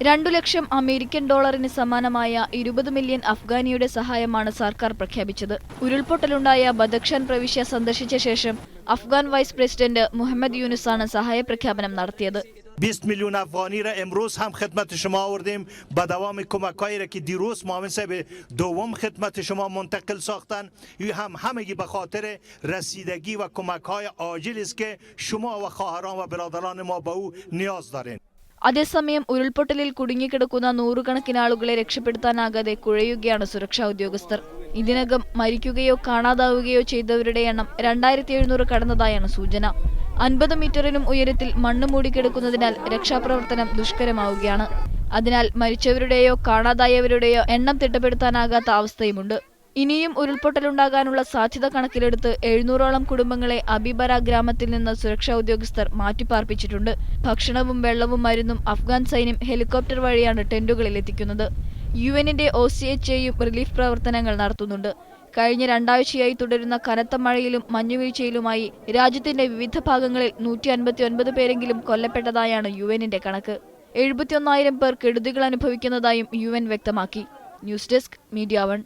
2 ലക്ഷം American ഡോളറിന് സമാനമായ 20 million അഫ്ഗാനിയുടെ സഹായമാണ് സർക്കാർ പ്രഖ്യാപിച്ചത്. ഉരുൾപൊട്ടലുണ്ടായ ബദഖ്ശാൻ പ്രവിശ്യ സന്ദർശിച്ച ശേഷം അഫ്ഗാൻ വൈസ് പ്രസിഡന്റ് മുഹമ്മദ് യൂനുസാണ് സഹായ പ്രഖ്യാപനം നടത്തിയത്. 20 میلیون افغانی را امروز هم خدمت شما آوردیم به دوام کمک‌هایی را که دیروز معاون صاحب دوم خدمت شما منتقل ساختن. این همگی به خاطر رسیدگی و کمک‌های عاجلی است که شما و خواهران و برادران ما به او نیاز دارین. അതേസമയം ഉരുൾപൊട്ടലിൽ കുടുങ്ങിക്കിടക്കുന്ന നൂറുകണക്കിന് ആളുകളെ രക്ഷപ്പെടുത്താനാകാതെ കുഴയുകയാണ് സുരക്ഷാ ഉദ്യോഗസ്ഥർ. ഇതിനകം മരിക്കുകയോ കാണാതാവുകയോ ചെയ്തവരുടെ എണ്ണം 2700 കടന്നതായാണ് സൂചന. 50 മീറ്ററിനും ഉയരത്തിൽ മണ്ണ് മൂടിക്കിടക്കുന്നതിനാൽ രക്ഷാപ്രവർത്തനം ദുഷ്കരമാവുകയാണ്. അതിനാൽ മരിച്ചവരുടെയോ കാണാതായവരുടെയോ എണ്ണം തിട്ടപ്പെടുത്താനാകാത്ത അവസ്ഥയുമുണ്ട്. ഇനിയും ഉരുൾപൊട്ടലുണ്ടാകാനുള്ള സാധ്യത കണക്കിലെടുത്ത് 700ഓളം കുടുംബങ്ങളെ അബിബര ഗ്രാമത്തിൽ നിന്ന് സുരക്ഷാ ഉദ്യോഗസ്ഥർ മാറ്റിപ്പാർപ്പിച്ചിട്ടുണ്ട്. ഭക്ഷണവും വെള്ളവും മരുന്നും അഫ്ഗാൻ സൈന്യം ഹെലികോപ്റ്റർ വഴിയാണ് ടെന്റുകളിൽ എത്തിക്കുന്നത്. യുഎന്നിന്റെ OCHAയും റിലീഫ് പ്രവർത്തനങ്ങൾ നടത്തുന്നുണ്ട്. കഴിഞ്ഞ 2 ആഴ്ചയായി തുടരുന്ന കനത്ത മഴയിലും മഞ്ഞുവീഴ്ചയിലുമായി രാജ്യത്തിന്റെ വിവിധ ഭാഗങ്ങളിൽ 159 പേരെങ്കിലും കൊല്ലപ്പെട്ടതായാണ് യുഎന്നിന്റെ കണക്ക്. 71,000 പേർ കെടുതികൾ അനുഭവിക്കുന്നതായും UN വ്യക്തമാക്കി. News desk media 1.